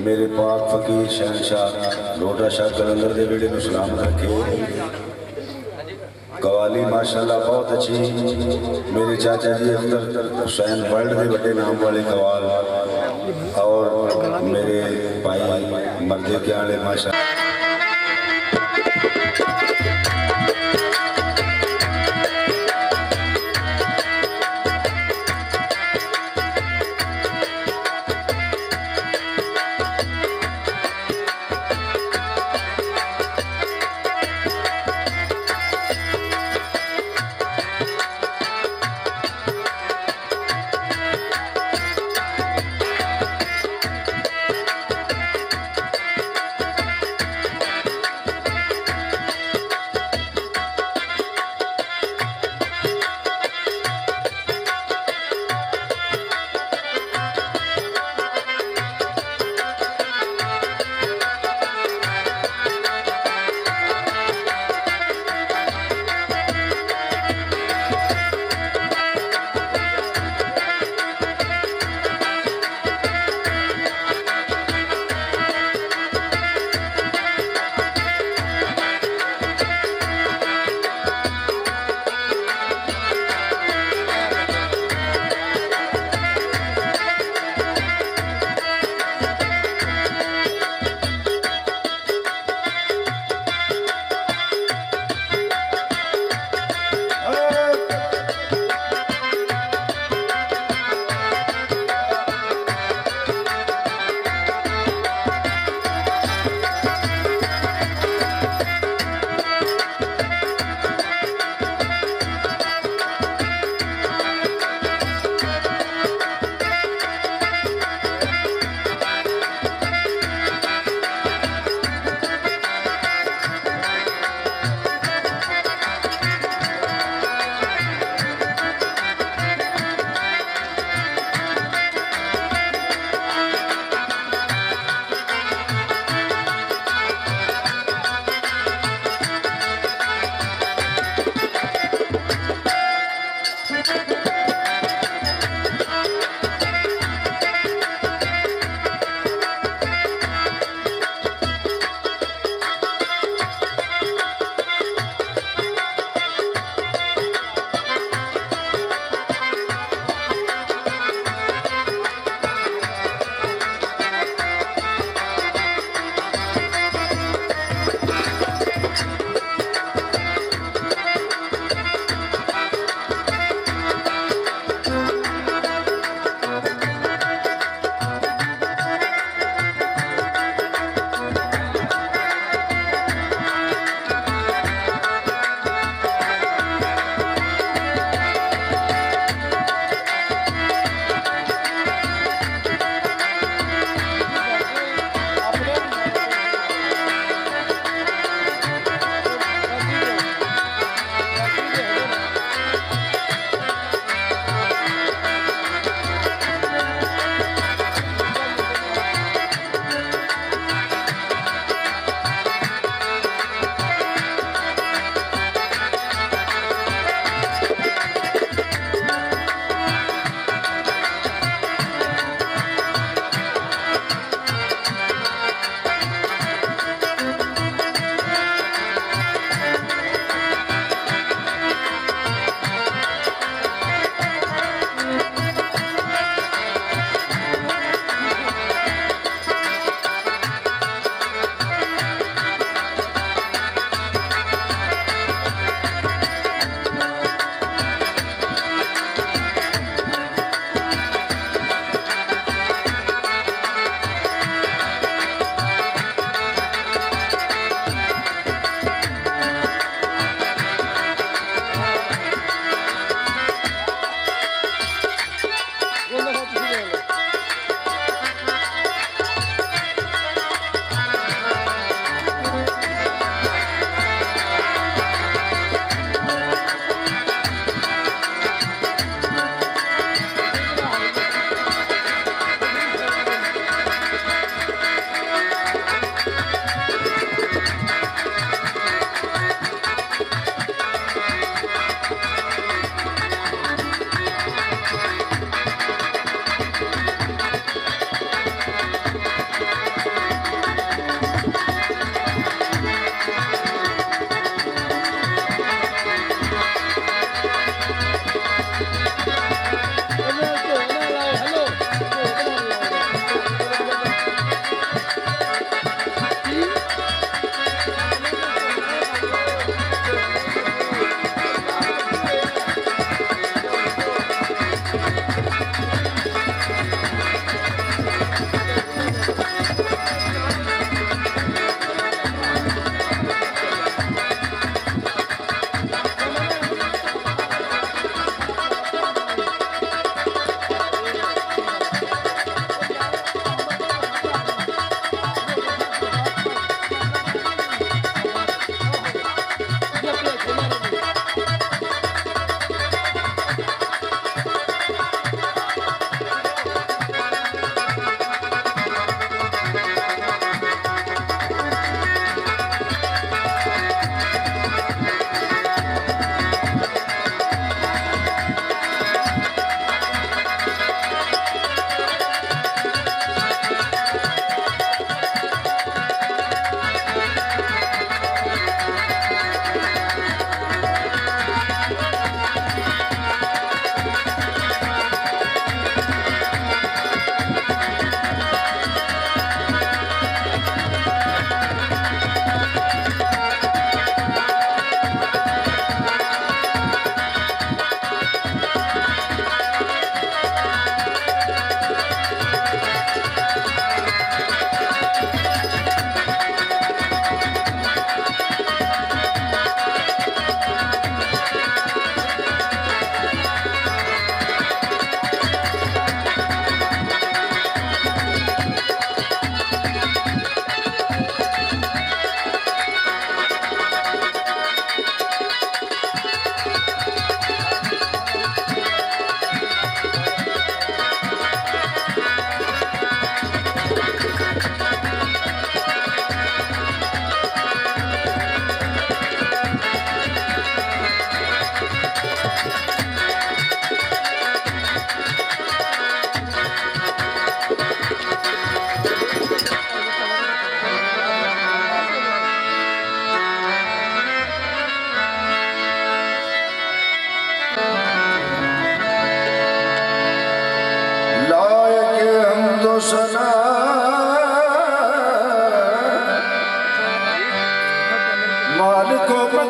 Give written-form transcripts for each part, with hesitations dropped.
मेरे पाक फकीर शहनशाह लोटा शाह कलंदर दे बेड़े नूं सलाम रखे। कवाली माशाल्लाह बहुत अच्छी। मेरे चाचा जी अख्तर हुसैन वर्ल्ड के बड़े नाम वाले कवाल और मेरे भाई मर्दे के आले माशा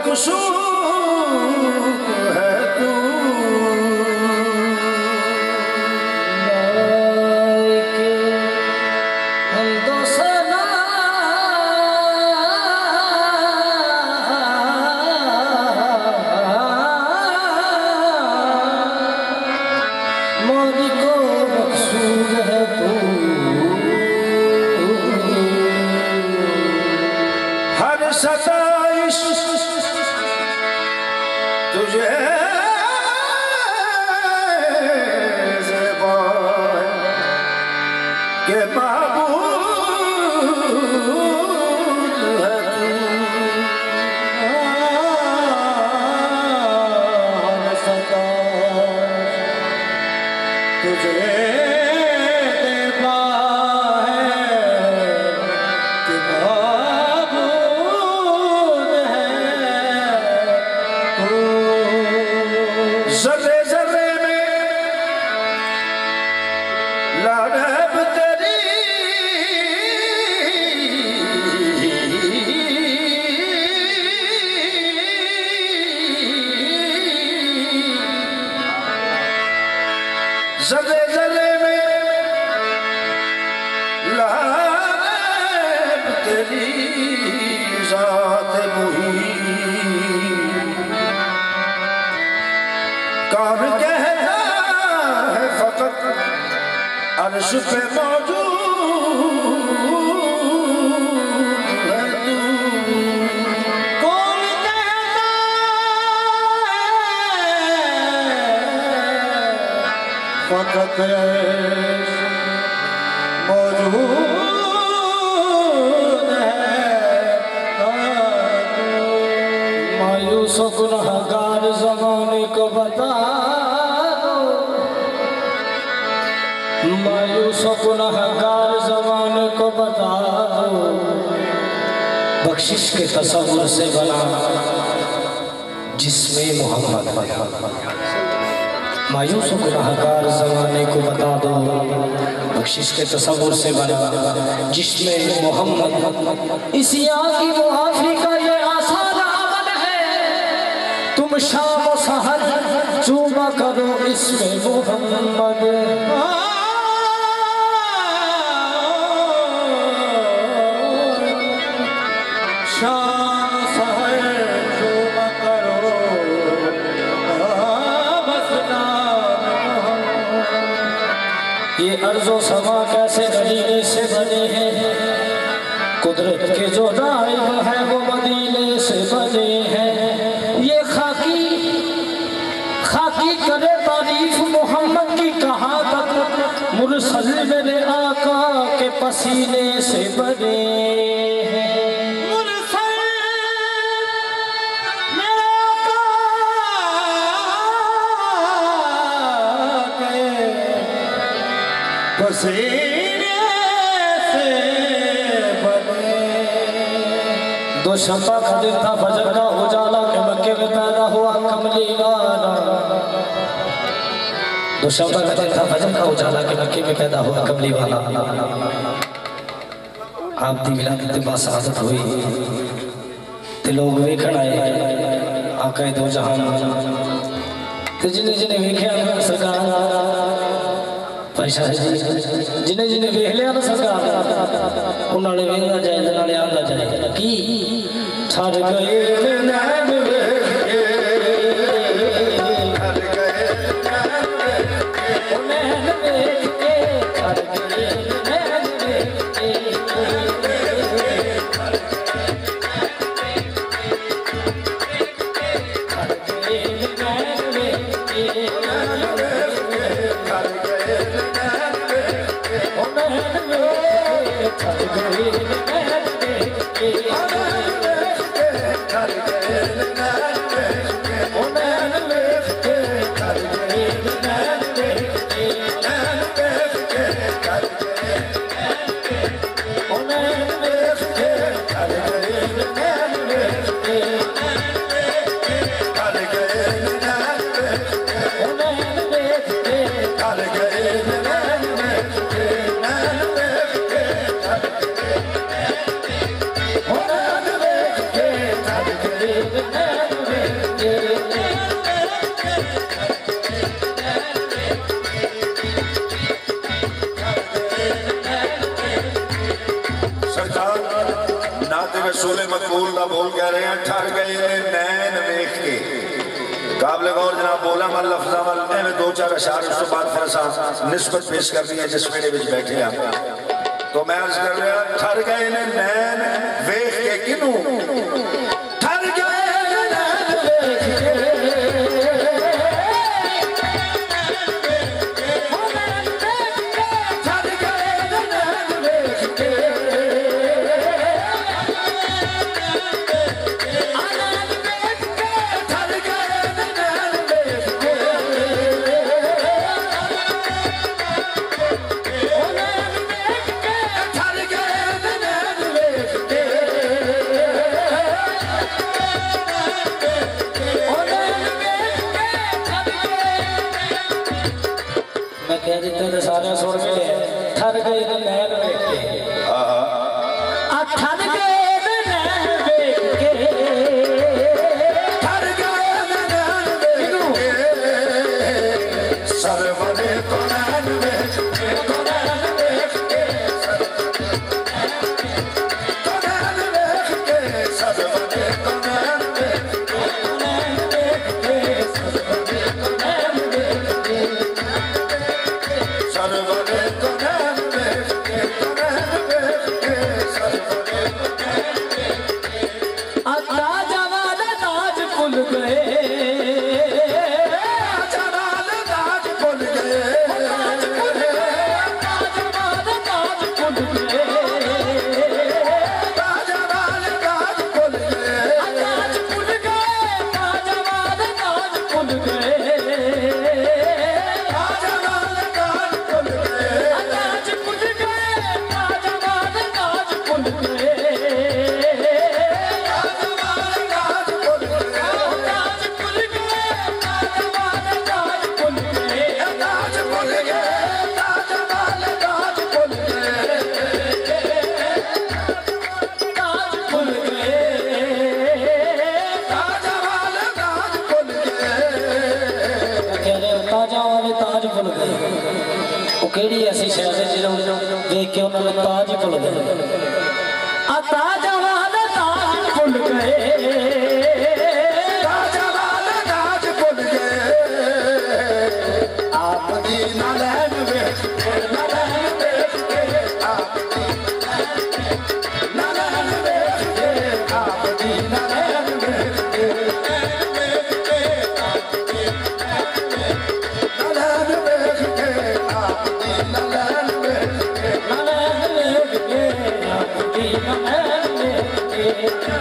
मकसूद है तू, सताइश तुझे ज़ेबा के महबूब है तू, सताइश तुझे ज़र्रे ज़र्रे में लाडब तेरी, ज़र्रे ज़र्रे में लाडब तेरी ज़ात मुही कौन कहता है फकत अर्श पे मौजूद है तू, कौन कहता है फकत अर्श मौजूद है तू, मायूस गुनहगार ज़माने को बता दो, मायूस गुनहगार ज़माने को बता दो, बख्शिश के तसव्वुर से बना जिसमें मोहम्मद, मायूस गुनहगार ज़माने को बता दो, बख्शिश के तसव्वुर से बना जिसमें मोहम्मद। इसी आकी मुआफ़ी का ये आसान अमल है, तुम शाम सहर चूमा करो इसमें मोहम्मद, शाम सहर चूमा करो बस नाम मोहम्मद। ये अर्ज़ो समा कैसे गलीने से बने हैं, कुदरत के जो नाइब है वो मदीने से बने हैं। ये खाकी करे तारीफ मोहम्मद की कहाँ तक, मुरसल मेरे आका के पसीने से बने हैं, मुरसल मेरे आका के पसीने से बने। दो शफ़ा का दिन था, फजर का उजाला के मक्के में पैदा हुआ कमली वाला, दो शफ़ा का दिन था, फजर का उजाला के मक्के में पैदा हुआ कमली वाला। आप दी विलादत ते बासादत हुई ते लोग वेखण आए आका दो जहान, ते जिन्हें जिन्हें वेख्या सरकार पैसा जिन्हें जिन्हें वेख लिया ना सरकार उन्होंने वेखना जाए नाले आंदा जाए की ठर गए नैन रसूल मकबूल का बोल कह रहे हैं ठर गए नैन वेख के काबले गौर जनाब बोला मैं लफ्जा वाल एवं दो चार अशार उस तो बाद फिर असा निस्बत पेश करनी है जिस मेरे विच बैठे हैं तो मैं अर्ज कर रहा ठर गए ने नैन वेख के किनू ठर गए ने नैन वेख के सारे सुन मिले ठर गए नैन वेख के ठर गए नैन वेख के ठर गए नैन वेख के सरवरे तो नैन वेख के तो नैन वेख के तो नैन वेख के सरवरे तो नैन वेख के तो नैन वेख के सरवरे तो नैन वेख के सरवरे तो नैन वेख के तो नैन वेख के सरवरे तो नैन वेख के ताज जवान ताज भूल गए जवान ताज भूल गए ताज जवान ताज भूल गए जवान ताज भूल गए ताज भूल गए ताज जवान ताज भूल गए जवान ताज भूल गए ताज भूल गए ताज जवान ताज भूल गए जवान ताज भूल गए ताज भूल गए ताज जवान ताज भूल गए ताज भूल गए जवान ताज भूल गए ताज भूल गए जवान ताज भूल गए कह रहे ताजा वाले ताज भुल गए वो केड़ी ऐसी शहर है जिन्होंने देख के उन्होंने ताज भुल गए ताजा वाले ताज भुल गए जवान ताज भूल गए आपनी ना लैन वेख के ना लैन वेख के आपनी ना लैन वेख के आपनी ना लैन वेख के ना लैन वेख के आपनी ना लैन वेख के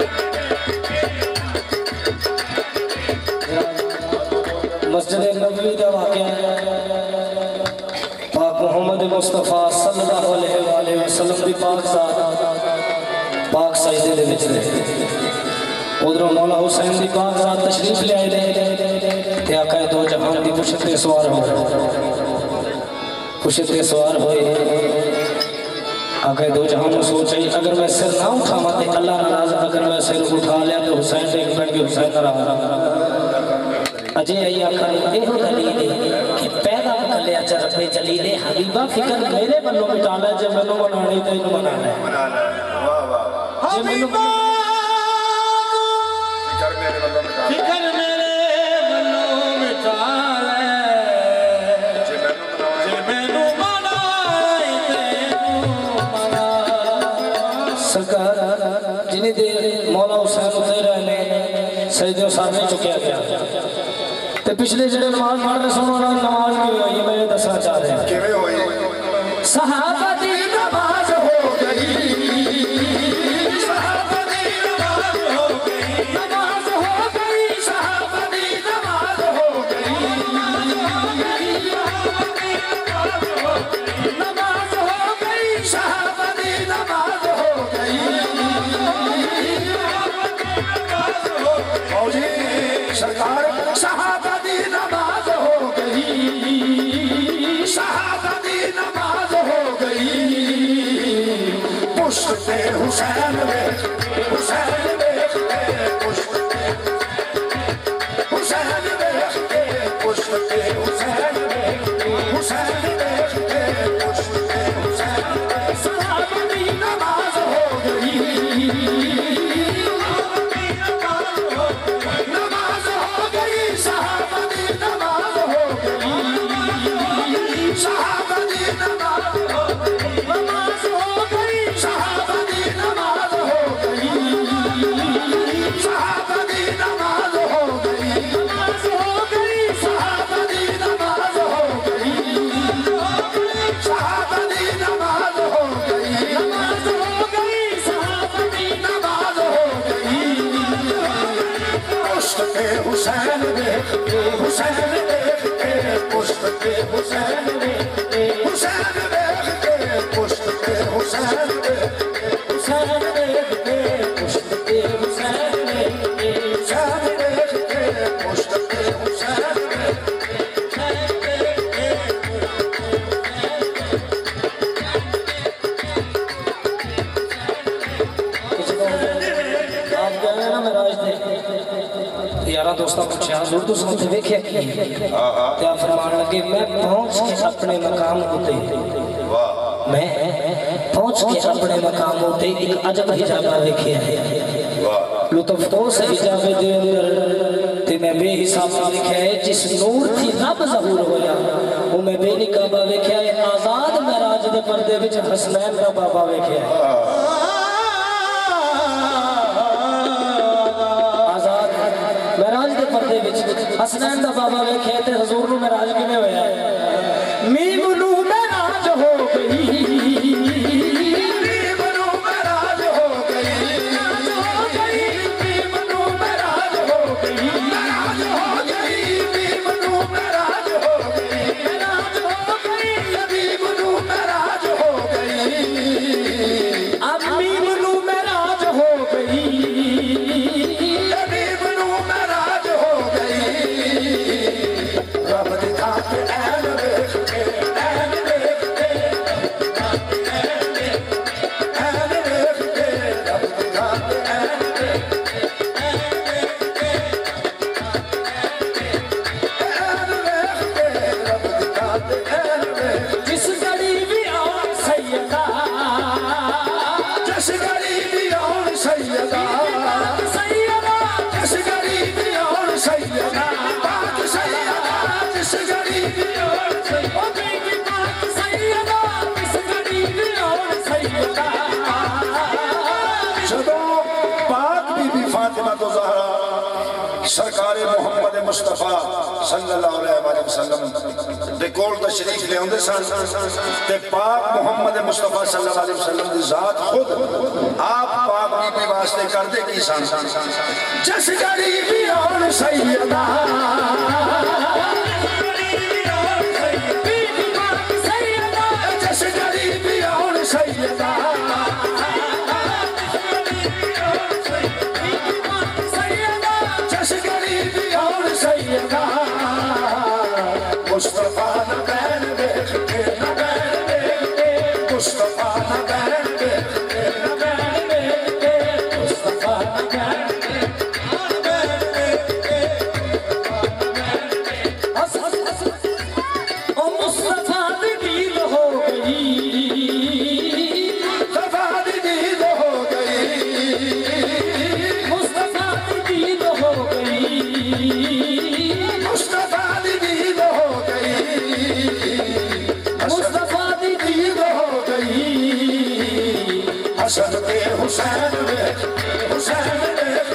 मस्जिद नबवी का वाक़या पाक मोहम्मद मुस्तफा सल्लल्लाहु अलैहि वसल्लम दी पाक साथ पाक सजदे दे विच रहे उधरों मौला हुसैन दी पाक साथ तशरीफ ले आए ते आका दो जहान दी कुशत ते सवार हो कुशत ते सवार होए आका दो जहान सोच आई अगर मैं सिर ना उठावा ते अल्लाह नाराज अगर मैं सिर उठा लिया तो हुसैन देख बैठ हुसैन नाराज अजय आई आखा एहो दलील कि पैदा कलिया च रब्बे जलीले हबीबा फिकर मेरे बल्लों मिटाला जे मैनू मनानी ते इनु मनाना है वाह वाह हबीबा फिकर मेरे बल्लों मिटाला फिकर मेरे बल्लों मिटाला जे मैनू मनाई ते सरकार जिन्हें देर मौला हुसैन उते रहने सजदों सामने चुकिया गया ते पिछले जेड़े नमाज पढ़ रहे सुनो ना नमाज की हुई मैं दसना चाह रहा किवें होई सहाबा दी नमाज हो गई सहाबा दी नमाज हो गई नमाज हो गई सहाबा दी नमाज हो गई नमाज हो गई सहाबा दी नमाज हो गई फौजी सरकार सहाबा दी नमाज हो गई सहाबा दी नमाज हो गई पुश्ते हुसैन वेख के पुश्ते पे हुसैन देख के हुसैन देख के पुष्प पे हुसैन देख के हुसैन देख के पुष्प पे हुसैन देख के हुसैन देख के पुष्प पे हुसैन देख के हुसैन देख के पुष्प पे हुसैन देख यारा दोस्तों पूछा हजूर तो सुनते वेख्या की क्या फरमान लगे मैं पहुंच के अपने मकाम होते मैं पहुंच के अपने मकाम होते एक अजब हिजाबा वेख्या है लुत्फोस हिजाबे दे अंदर ते मैं बेहिसाब वेख्या है जिस नूर थी रब ज़हूर होया वो मैं बेनिकाबा वेख्या है आजाद महराज दे पर्दे विच हसनैन दा बाबा वेख्या है हसनैन दा बाबा वेखे ते हुजूर नु महराज किवें होया मीम नु महराज हो गई मीम नु महराज हो गई मीम नु महराज हो गई महराज हो गई मीम नु महराज हो गई महराज हो गई मीम नु महराज हो गई अब मीम नु महराज हो गई सरकार मुहम्मद मुस्तफा सल्लल्लाहु अलैहि वसल्लम दे कोल तशरीफ ले आंदे सन ते पाक मुहम्मद मुस्तफा सल्लल्लाहु अलैहि वसल्लम दी जात खुद आप पाक बीबी वास्ते करदे की सन जस गरीबी और सैयदा जस गरीबी और सैयदा मुस्तफा न बैन देख के न बैन देख के मुस्तफा न बैन देख के न बैन देख के मुस्तफा न बैन देख के ओ मुस्तफा दी दीद हो गई मुस्तफा दी दीद हो गई मुस्तफा दी दीद हो गई मुस्तफा दी दीद हो गई मुस्तफा दी दीद हो गई हसन पे हुसैन देख हुसैन देख